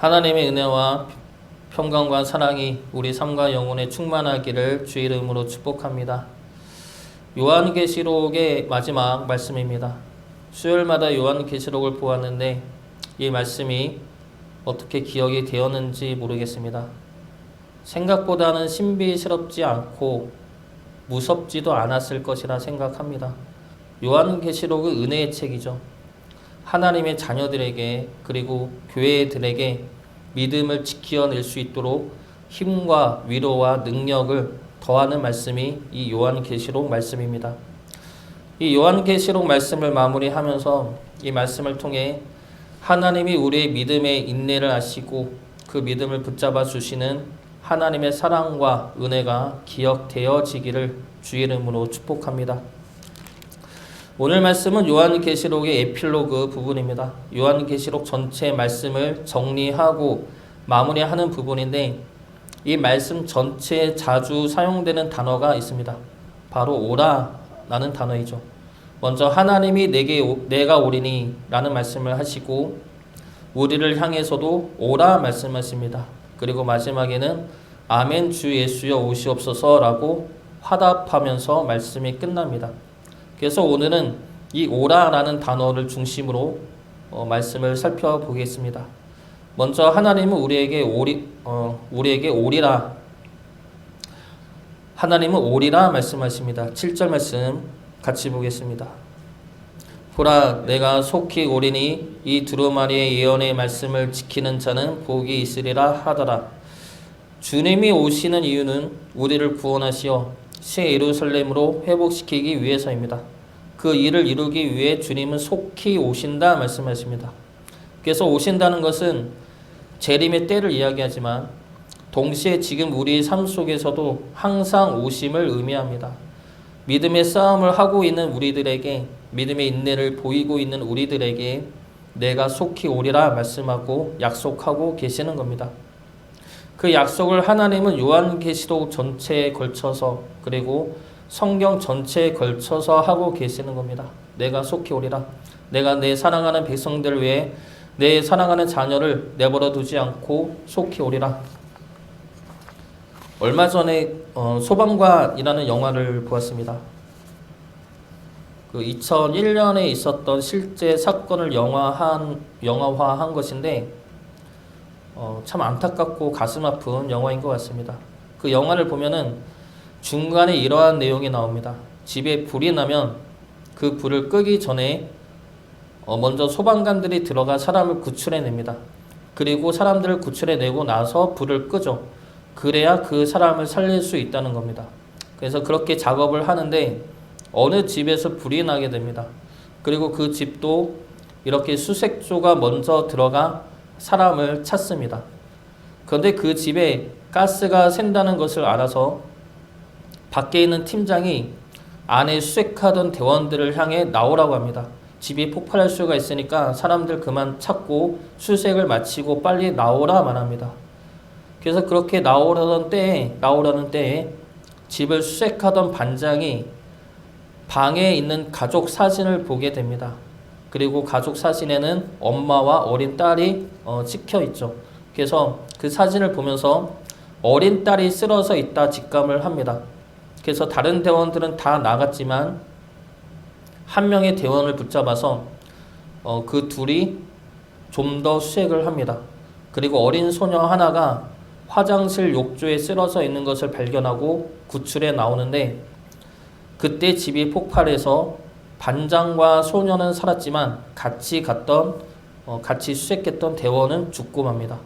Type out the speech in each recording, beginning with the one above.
하나님의 은혜와 평강과 사랑이 우리 삶과 영혼에 충만하기를 주의 이름으로 축복합니다. 요한계시록의 마지막 말씀입니다. 수요일마다 요한계시록을 보았는데 이 말씀이 어떻게 기억이 되었는지 모르겠습니다. 생각보다는 신비스럽지 않고 무섭지도 않았을 것이라 생각합니다. 요한계시록은 은혜의 책이죠. 하나님의 자녀들에게 그리고 교회들에게 믿음을 지켜낼 수 있도록 힘과 위로와 능력을 더하는 말씀이 이 요한계시록 말씀입니다. 이 요한계시록 말씀을 마무리하면서 이 말씀을 통해 하나님이 우리의 믿음의 인내를 아시고 그 믿음을 붙잡아 주시는 하나님의 사랑과 은혜가 기억되어지기를 주의 이름으로 축복합니다. 오늘 말씀은 요한계시록의 에필로그 부분입니다. 요한계시록 전체 말씀을 정리하고 마무리하는 부분인데 이 말씀 전체에 자주 사용되는 단어가 있습니다. 바로 오라라는 단어이죠. 먼저 하나님이 내가 오리니 라는 말씀을 하시고 우리를 향해서도 오라 말씀하십니다. 그리고 마지막에는 아멘 주 예수여 오시옵소서 라고 화답하면서 말씀이 끝납니다. 그래서 오늘은 이 오라라는 단어를 중심으로 말씀을 살펴보겠습니다. 먼저 하나님은 우리에게 오리라. 하나님은 오리라 말씀하십니다. 7절 말씀 같이 보겠습니다. 보라, 내가 속히 오리니 이 두루마리의 예언의 말씀을 지키는 자는 복이 있으리라 하더라. 주님이 오시는 이유는 우리를 구원하시어 새 예루살렘으로 회복시키기 위해서입니다. 그 일을 이루기 위해 주님은 속히 오신다 말씀하십니다. 그래서 오신다는 것은 재림의 때를 이야기하지만 동시에 지금 우리의 삶 속에서도 항상 오심을 의미합니다. 믿음의 싸움을 하고 있는 우리들에게, 믿음의 인내를 보이고 있는 우리들에게 내가 속히 오리라 말씀하고 약속하고 계시는 겁니다. 그 약속을 하나님은 요한계시록 전체에 걸쳐서 그리고 성경 전체에 걸쳐서 하고 계시는 겁니다. 내가 속히 오리라. 내가 내 사랑하는 백성들 외에 내 사랑하는 자녀를 내버려 두지 않고 속히 오리라. 얼마 전에 소방관이라는 영화를 보았습니다. 그 2001년에 있었던 실제 사건을 영화화한 것인데 참 안타깝고 가슴 아픈 영화인 것 같습니다. 그 영화를 보면은 중간에 이러한 내용이 나옵니다. 집에 불이 나면 그 불을 끄기 전에 먼저 소방관들이 들어가 사람을 구출해냅니다. 그리고 사람들을 구출해내고 나서 불을 끄죠. 그래야 그 사람을 살릴 수 있다는 겁니다. 그래서 그렇게 작업을 하는데 어느 집에서 불이 나게 됩니다. 그리고 그 집도 이렇게 수색조가 먼저 들어가 사람을 찾습니다. 그런데 그 집에 가스가 샌다는 것을 알아서 밖에 있는 팀장이 안에 수색하던 대원들을 향해 나오라고 합니다. 집이 폭발할 수가 있으니까 사람들 그만 찾고 수색을 마치고 빨리 나오라 말합니다. 그래서 그렇게 나오려는 때에 집을 수색하던 반장이 방에 있는 가족 사진을 보게 됩니다. 그리고 가족 사진에는 엄마와 어린 딸이 찍혀 있죠. 그래서 그 사진을 보면서 어린 딸이 쓰러져 있다 직감을 합니다. 그래서 다른 대원들은 다 나갔지만 한 명의 대원을 붙잡아서 그 둘이 좀 더 수색을 합니다. 그리고 어린 소녀 하나가 화장실 욕조에 쓰러져 있는 것을 발견하고 구출해 나오는데 그때 집이 폭발해서 반장과 소녀는 살았지만 같이 수색했던 대원은 죽고 맙니다.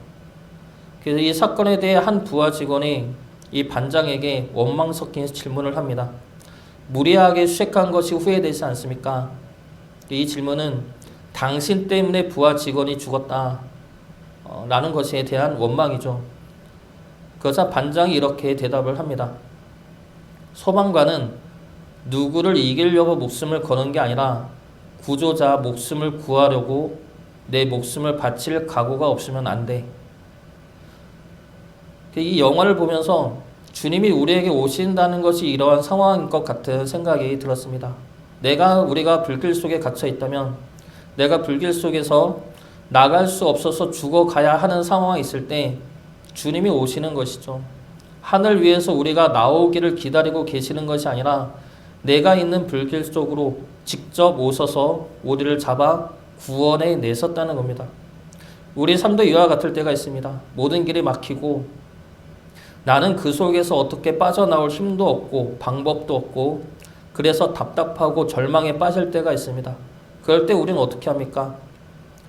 그래서 이 사건에 대해 한 부하 직원이 이 반장에게 원망 섞인 질문을 합니다. 무리하게 수색한 것이 후회되지 않습니까? 이 질문은 당신 때문에 부하 직원이 죽었다 라는 것에 대한 원망이죠. 그러자 반장이 이렇게 대답을 합니다. 소방관은 누구를 이기려고 목숨을 거는 게 아니라 구조자 목숨을 구하려고 내 목숨을 바칠 각오가 없으면 안 돼. 이 영화를 보면서 주님이 우리에게 오신다는 것이 이러한 상황인 것 같은 생각이 들었습니다. 우리가 불길 속에 갇혀 있다면 내가 불길 속에서 나갈 수 없어서 죽어가야 하는 상황이 있을 때 주님이 오시는 것이죠. 하늘 위에서 우리가 나오기를 기다리고 계시는 것이 아니라 내가 있는 불길 속으로 직접 오셔서 우리를 잡아 구원에 내셨다는 겁니다. 우리 삶도 이와 같을 때가 있습니다. 모든 길이 막히고 나는 그 속에서 어떻게 빠져나올 힘도 없고 방법도 없고 그래서 답답하고 절망에 빠질 때가 있습니다. 그럴 때 우리는 어떻게 합니까?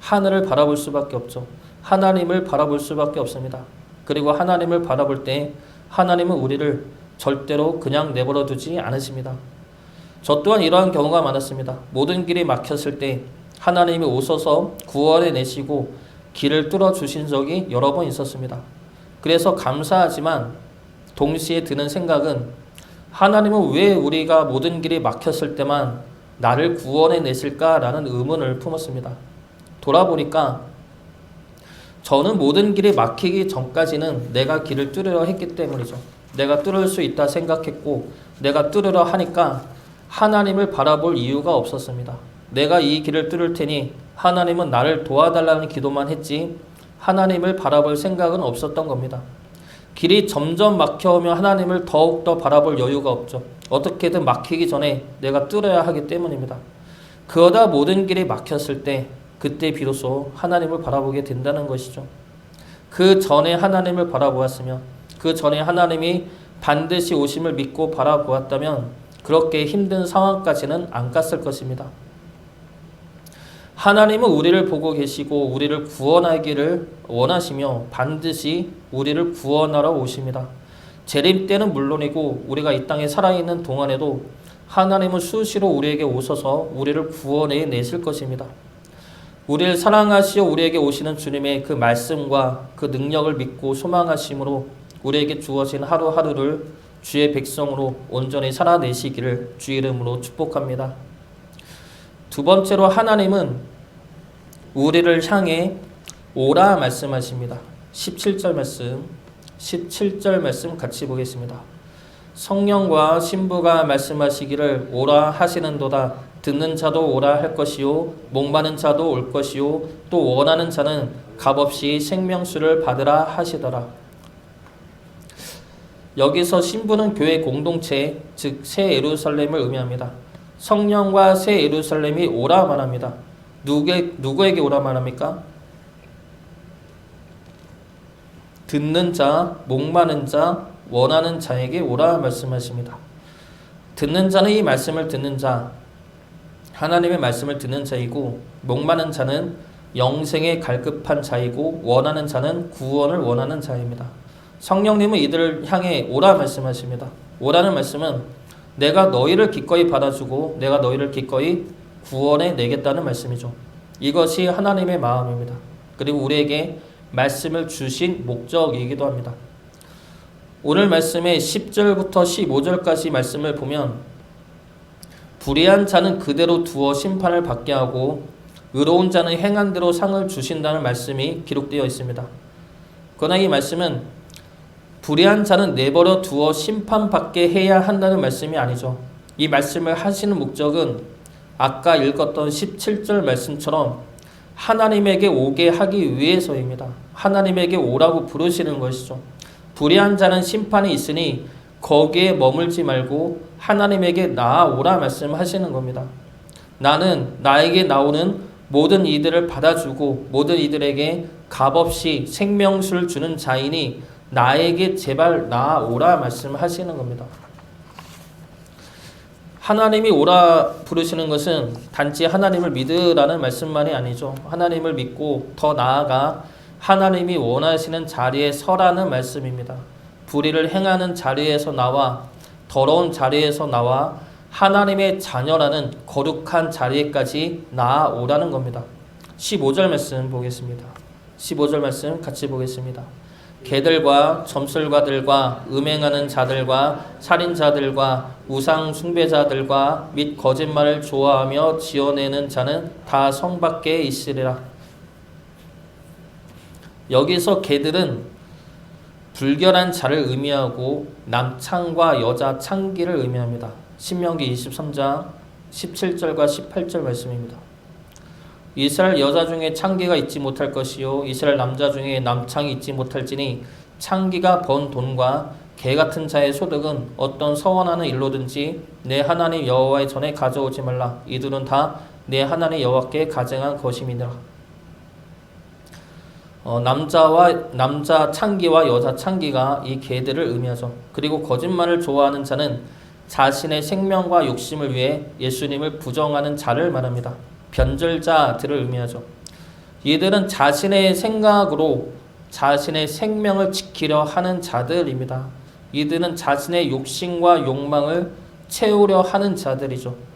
하늘을 바라볼 수밖에 없죠. 하나님을 바라볼 수밖에 없습니다. 그리고 하나님을 바라볼 때 하나님은 우리를 절대로 그냥 내버려 두지 않으십니다. 저 또한 이러한 경우가 많았습니다. 모든 길이 막혔을 때 하나님이 오셔서 구원해 내시고 길을 뚫어 주신 적이 여러 번 있었습니다. 그래서 감사하지만 동시에 드는 생각은 하나님은 왜 우리가 모든 길이 막혔을 때만 나를 구원해 내실까라는 의문을 품었습니다. 돌아보니까 저는 모든 길이 막히기 전까지는 내가 길을 뚫으려 했기 때문이죠. 내가 뚫을 수 있다 생각했고 내가 뚫으려 하니까 하나님을 바라볼 이유가 없었습니다. 내가 이 길을 뚫을 테니 하나님은 나를 도와달라는 기도만 했지 하나님을 바라볼 생각은 없었던 겁니다. 길이 점점 막혀오면 하나님을 더욱더 바라볼 여유가 없죠. 어떻게든 막히기 전에 내가 뚫어야 하기 때문입니다. 그러다 모든 길이 막혔을 때 그때 비로소 하나님을 바라보게 된다는 것이죠. 그 전에 하나님을 바라보았으며 그 전에 하나님이 반드시 오심을 믿고 바라보았다면 그렇게 힘든 상황까지는 안 갔을 것입니다. 하나님은 우리를 보고 계시고 우리를 구원하기를 원하시며 반드시 우리를 구원하러 오십니다. 재림 때는 물론이고 우리가 이 땅에 살아있는 동안에도 하나님은 수시로 우리에게 오셔서 우리를 구원해 내실 것입니다. 우리를 사랑하시어 우리에게 오시는 주님의 그 말씀과 그 능력을 믿고 소망하심으로 우리에게 주어진 하루하루를 주의 백성으로 온전히 살아내시기를 주 이름으로 축복합니다. 두 번째로 하나님은 우리를 향해 오라 말씀하십니다. 17절 말씀 같이 보겠습니다. 성령과 신부가 말씀하시기를 오라 하시는도다. 듣는 자도 오라 할 것이요 목마른 자도 올 것이요 또 원하는 자는 값없이 생명수를 받으라 하시더라. 여기서 신부는 교회 공동체 즉 새 예루살렘을 의미합니다. 성령과 새 예루살렘이 오라 말합니다. 누구에게 오라 말합니까? 듣는 자, 목마른 자, 원하는 자에게 오라 말씀하십니다. 듣는 자는 이 말씀을 듣는 자, 하나님의 말씀을 듣는 자이고 목마른 자는 영생에 갈급한 자이고 원하는 자는 구원을 원하는 자입니다. 성령님은 이들을 향해 오라 말씀하십니다. 오라는 말씀은 내가 너희를 기꺼이 받아주고 내가 너희를 기꺼이 구원해 내겠다는 말씀이죠. 이것이 하나님의 마음입니다. 그리고 우리에게 말씀을 주신 목적이기도 합니다. 오늘 말씀의 10절부터 15절까지 말씀을 보면 불의한 자는 그대로 두어 심판을 받게 하고 의로운 자는 행한 대로 상을 주신다는 말씀이 기록되어 있습니다. 그러나 이 말씀은 불의한 자는 내버려 두어 심판받게 해야 한다는 말씀이 아니죠. 이 말씀을 하시는 목적은 아까 읽었던 17절 말씀처럼 하나님에게 오게 하기 위해서입니다. 하나님에게 오라고 부르시는 것이죠. 불의한 자는 심판이 있으니 거기에 머물지 말고 하나님에게 나아오라 말씀하시는 겁니다. 나는 나에게 나오는 모든 이들을 받아주고 모든 이들에게 값없이 생명수를 주는 자이니 나에게 제발 나아오라 말씀하시는 겁니다. 하나님이 오라 부르시는 것은 단지 하나님을 믿으라는 말씀만이 아니죠. 하나님을 믿고 더 나아가 하나님이 원하시는 자리에 서라는 말씀입니다. 불의를 행하는 자리에서 나와 더러운 자리에서 나와 하나님의 자녀라는 거룩한 자리에까지 나아오라는 겁니다. 15절 말씀 보겠습니다. 15절 말씀 같이 보겠습니다. 개들과 점술가들과 음행하는 자들과 살인자들과 우상 숭배자들과 및 거짓말을 좋아하며 지어내는 자는 다 성 밖에 있으리라. 여기서 개들은 불결한 자를 의미하고 남창과 여자 창기를 의미합니다. 신명기 23장 17절과 18절 말씀입니다. 이스라엘 여자 중에 창기가 있지 못할 것이요 이스라엘 남자 중에 남창이 있지 못할지니 창기가 번 돈과 개 같은 자의 소득은 어떤 서원하는 일로든지 내 하나님 여호와의 전에 가져오지 말라. 이들은 다 내 하나님 여호와께 가증한 것임이니라. 남자 창기와 여자 창기가 이 개들을 의미하죠. 그리고 거짓말을 좋아하는 자는 자신의 생명과 욕심을 위해 예수님을 부정하는 자를 말합니다. 변절자들을 의미하죠. 이들은 자신의 생각으로 자신의 생명을 지키려 하는 자들입니다. 이들은 자신의 욕심과 욕망을 채우려 하는 자들이죠.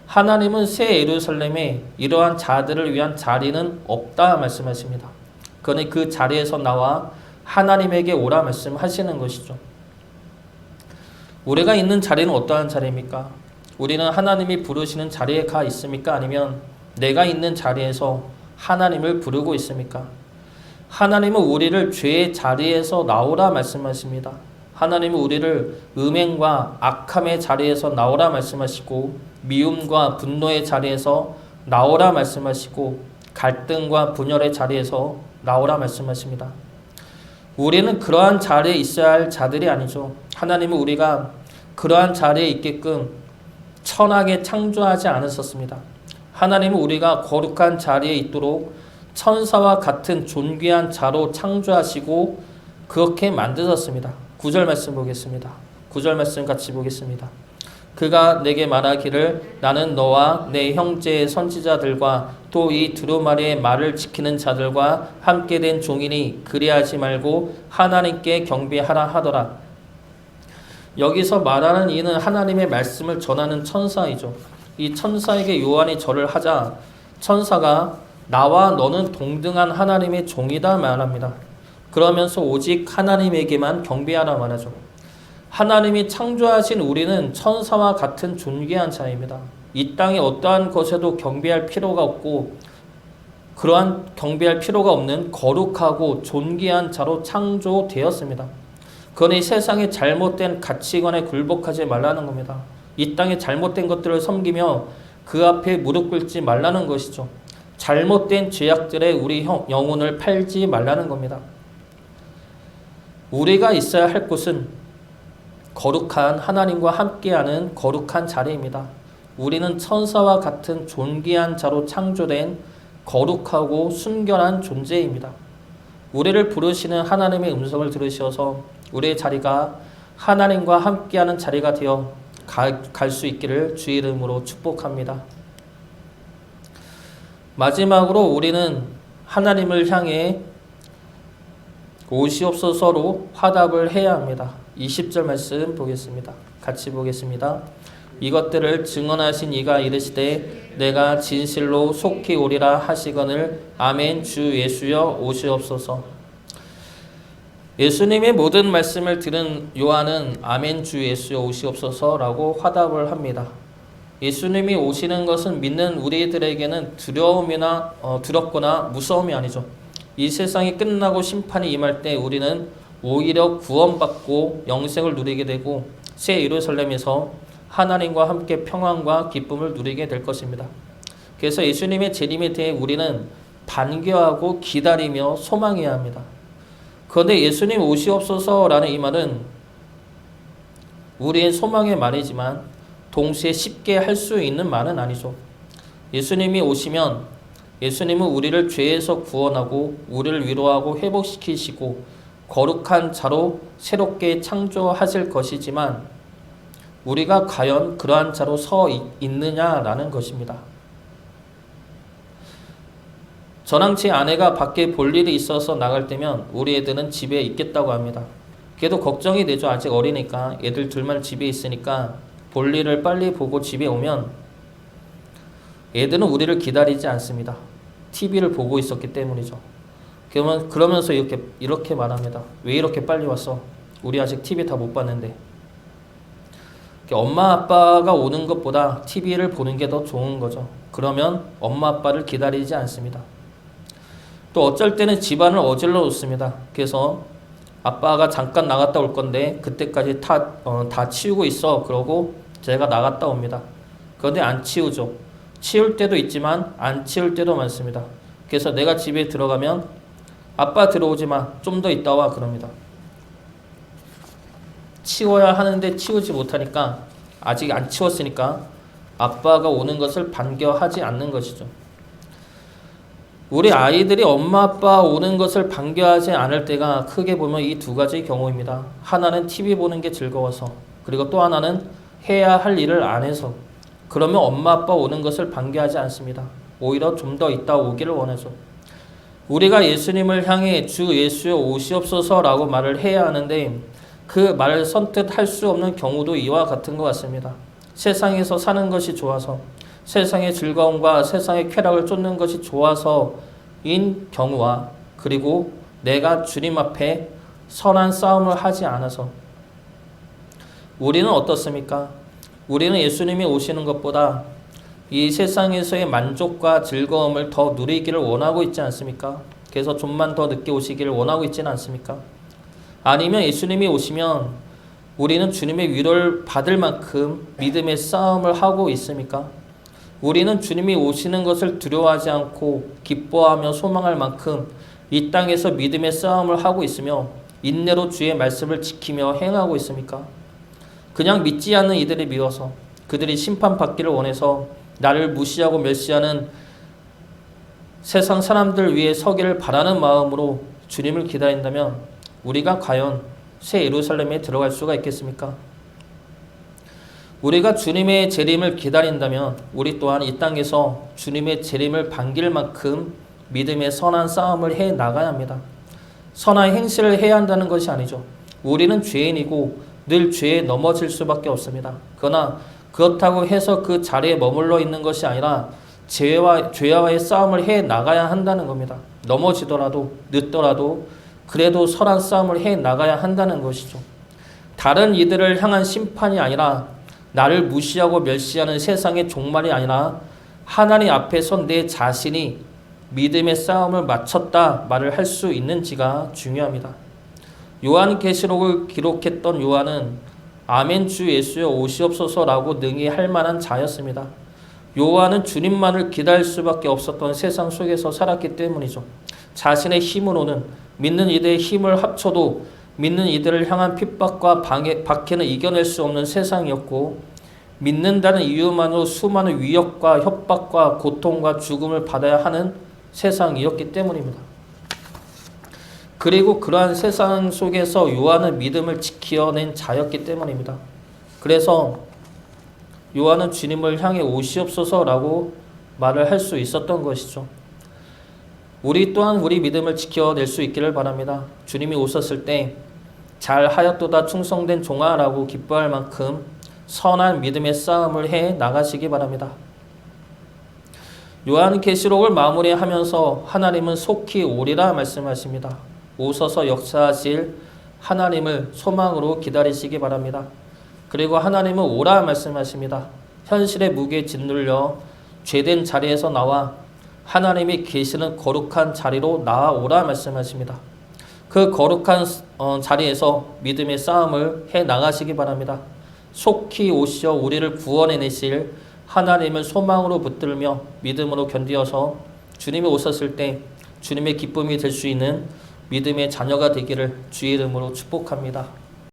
하나님은 새 예루살렘에 이러한 자들을 위한 자리는 없다 말씀하십니다. 그러니 그 자리에서 나와 하나님에게 오라 말씀하시는 것이죠. 우리가 있는 자리는 어떠한 자리입니까? 우리는 하나님이 부르시는 자리에 가 있습니까? 아니면 내가 있는 자리에서 하나님을 부르고 있습니까? 하나님은 우리를 죄의 자리에서 나오라 말씀하십니다. 하나님은 우리를 음행과 악함의 자리에서 나오라 말씀하시고 미움과 분노의 자리에서 나오라 말씀하시고 갈등과 분열의 자리에서 나오라 말씀하십니다. 우리는 그러한 자리에 있어야 할 자들이 아니죠. 하나님은 우리가 그러한 자리에 있게끔 천하게 창조하지 않으셨습니다. 하나님은 우리가 거룩한 자리에 있도록 천사와 같은 존귀한 자로 창조하시고 그렇게 만드셨습니다. 9절 말씀 보겠습니다. 9절 말씀 같이 보겠습니다. 그가 내게 말하기를 나는 너와 내 형제의 선지자들과 또 이 두루마리의 말을 지키는 자들과 함께 된 종이니 그리하지 말고 하나님께 경배하라 하더라. 여기서 말하는 이는 하나님의 말씀을 전하는 천사이죠. 이 천사에게 요한이 절을 하자 천사가 나와 너는 동등한 하나님의 종이다 말합니다. 그러면서 오직 하나님에게만 경배하라 말하죠. 하나님이 창조하신 우리는 천사와 같은 존귀한 자입니다. 이 땅에 어떠한 것에도 경배할 필요가 없고 그러한 경배할 필요가 없는 거룩하고 존귀한 자로 창조되었습니다. 그러니 세상의 잘못된 가치관에 굴복하지 말라는 겁니다. 이 땅의 잘못된 것들을 섬기며 그 앞에 무릎 꿇지 말라는 것이죠. 잘못된 죄악들에 우리 영혼을 팔지 말라는 겁니다. 우리가 있어야 할 곳은 거룩한 하나님과 함께하는 거룩한 자리입니다. 우리는 천사와 같은 존귀한 자로 창조된 거룩하고 순결한 존재입니다. 우리를 부르시는 하나님의 음성을 들으셔서 우리의 자리가 하나님과 함께하는 자리가 되어 갈 수 있기를 주의 이름으로 축복합니다. 마지막으로 우리는 하나님을 향해 오시옵소서로 화답을 해야 합니다. 20절 말씀 보겠습니다. 같이 보겠습니다. 이것들을 증언하신 이가 이르시되 내가 진실로 속히 오리라 하시거늘 아멘 주 예수여 오시옵소서. 예수님의 모든 말씀을 들은 요한은 아멘 주 예수여 오시옵소서라고 화답을 합니다. 예수님이 오시는 것은 믿는 우리들에게는 두렵거나 무서움이 아니죠. 이 세상이 끝나고 심판이 임할 때 우리는 오히려 구원받고 영생을 누리게 되고 새 예루살렘에서 하나님과 함께 평안과 기쁨을 누리게 될 것입니다. 그래서 예수님의 재림에 대해 우리는 반겨하고 기다리며 소망해야 합니다. 그런데 예수님 오시옵소서라는 이 말은 우리의 소망의 말이지만 동시에 쉽게 할 수 있는 말은 아니죠. 예수님이 오시면 예수님은 우리를 죄에서 구원하고 우리를 위로하고 회복시키시고 거룩한 자로 새롭게 창조하실 것이지만 우리가 과연 그러한 자로 서 있느냐라는 것입니다. 저랑 제 아내가 밖에 볼 일이 있어서 나갈 때면 우리 애들은 집에 있겠다고 합니다. 그래도 걱정이 되죠. 아직 어리니까 애들 둘만 집에 있으니까 볼 일을 빨리 보고 집에 오면 애들은 우리를 기다리지 않습니다. TV를 보고 있었기 때문이죠. 그러면서 이렇게 말합니다. 왜 이렇게 빨리 왔어? 우리 아직 TV 다 못 봤는데. 엄마 아빠가 오는 것보다 TV를 보는 게 더 좋은 거죠. 그러면 엄마 아빠를 기다리지 않습니다. 또 어쩔 때는 집안을 어질러 놓습니다. 그래서 아빠가 잠깐 나갔다 올 건데 그때까지 다 치우고 있어. 그러고 제가 나갔다 옵니다. 그런데 안 치우죠. 치울 때도 있지만 안 치울 때도 많습니다. 그래서 내가 집에 들어가면 아빠 들어오지 마. 좀 더 있다 와. 그럽니다. 치워야 하는데 치우지 못하니까 아직 안 치웠으니까 아빠가 오는 것을 반겨하지 않는 것이죠. 우리 아이들이 엄마 아빠 오는 것을 반겨하지 않을 때가 크게 보면 이 두 가지 경우입니다. 하나는 TV 보는 게 즐거워서, 그리고 또 하나는 해야 할 일을 안 해서. 그러면 엄마 아빠 오는 것을 반겨하지 않습니다. 오히려 좀 더 있다 오기를 원하죠. 우리가 예수님을 향해 주 예수여 오시옵소서라고 말을 해야 하는데 그 말을 선뜻 할 수 없는 경우도 이와 같은 것 같습니다. 세상에서 사는 것이 좋아서, 세상의 즐거움과 세상의 쾌락을 쫓는 것이 좋아서인 경우와, 그리고 내가 주님 앞에 선한 싸움을 하지 않아서. 우리는 어떻습니까? 우리는 예수님이 오시는 것보다 이 세상에서의 만족과 즐거움을 더 누리기를 원하고 있지 않습니까? 그래서 좀만 더 늦게 오시기를 원하고 있지는 않습니까? 아니면 예수님이 오시면 우리는 주님의 위로를 받을 만큼 믿음의 싸움을 하고 있습니까? 우리는 주님이 오시는 것을 두려워하지 않고 기뻐하며 소망할 만큼 이 땅에서 믿음의 싸움을 하고 있으며 인내로 주의 말씀을 지키며 행하고 있습니까? 그냥 믿지 않는 이들이 미워서, 그들이 심판받기를 원해서 나를 무시하고 멸시하는 세상 사람들 위에 서기를 바라는 마음으로 주님을 기다린다면 우리가 과연 새 예루살렘에 들어갈 수가 있겠습니까? 우리가 주님의 재림을 기다린다면 우리 또한 이 땅에서 주님의 재림을 반길 만큼 믿음의 선한 싸움을 해 나가야 합니다. 선한 행실을 해야 한다는 것이 아니죠. 우리는 죄인이고 늘 죄에 넘어질 수밖에 없습니다. 그러나 그렇다고 해서 그 자리에 머물러 있는 것이 아니라 죄와의 싸움을 해 나가야 한다는 겁니다. 넘어지더라도 늦더라도 그래도 선한 싸움을 해 나가야 한다는 것이죠. 다른 이들을 향한 심판이 아니라, 나를 무시하고 멸시하는 세상의 종말이 아니라 하나님 앞에서 내 자신이 믿음의 싸움을 마쳤다 말을 할 수 있는지가 중요합니다. 요한계시록을 기록했던 요한은 아멘 주 예수여 오시옵소서라고 능히 할 만한 자였습니다. 요한은 주님만을 기다릴 수밖에 없었던 세상 속에서 살았기 때문이죠. 자신의 힘으로는, 믿는 이들의 힘을 합쳐도 믿는 이들을 향한 핍박과 박해는 이겨낼 수 없는 세상이었고, 믿는다는 이유만으로 수많은 위협과 협박과 고통과 죽음을 받아야 하는 세상이었기 때문입니다. 그리고 그러한 세상 속에서 요한은 믿음을 지켜낸 자였기 때문입니다. 그래서 요한은 주님을 향해 오시옵소서라고 말을 할 수 있었던 것이죠. 우리 또한 우리 믿음을 지켜낼 수 있기를 바랍니다. 주님이 오셨을 때 잘하였도다 충성된 종아라고 기뻐할 만큼 선한 믿음의 싸움을 해 나가시기 바랍니다. 요한계시록을 마무리하면서 하나님은 속히 오리라 말씀하십니다. 오셔서 역사하실 하나님을 소망으로 기다리시기 바랍니다. 그리고 하나님은 오라 말씀하십니다. 현실의 무게에 짓눌려 죄된 자리에서 나와 하나님이 계시는 거룩한 자리로 나아오라 말씀하십니다. 그 거룩한 자리에서 믿음의 싸움을 해 나가시기 바랍니다. 속히 오시어 우리를 구원해내실 하나님을 소망으로 붙들며 믿음으로 견디어서 주님이 오셨을 때 주님의 기쁨이 될 수 있는 믿음의 자녀가 되기를 주의 이름으로 축복합니다.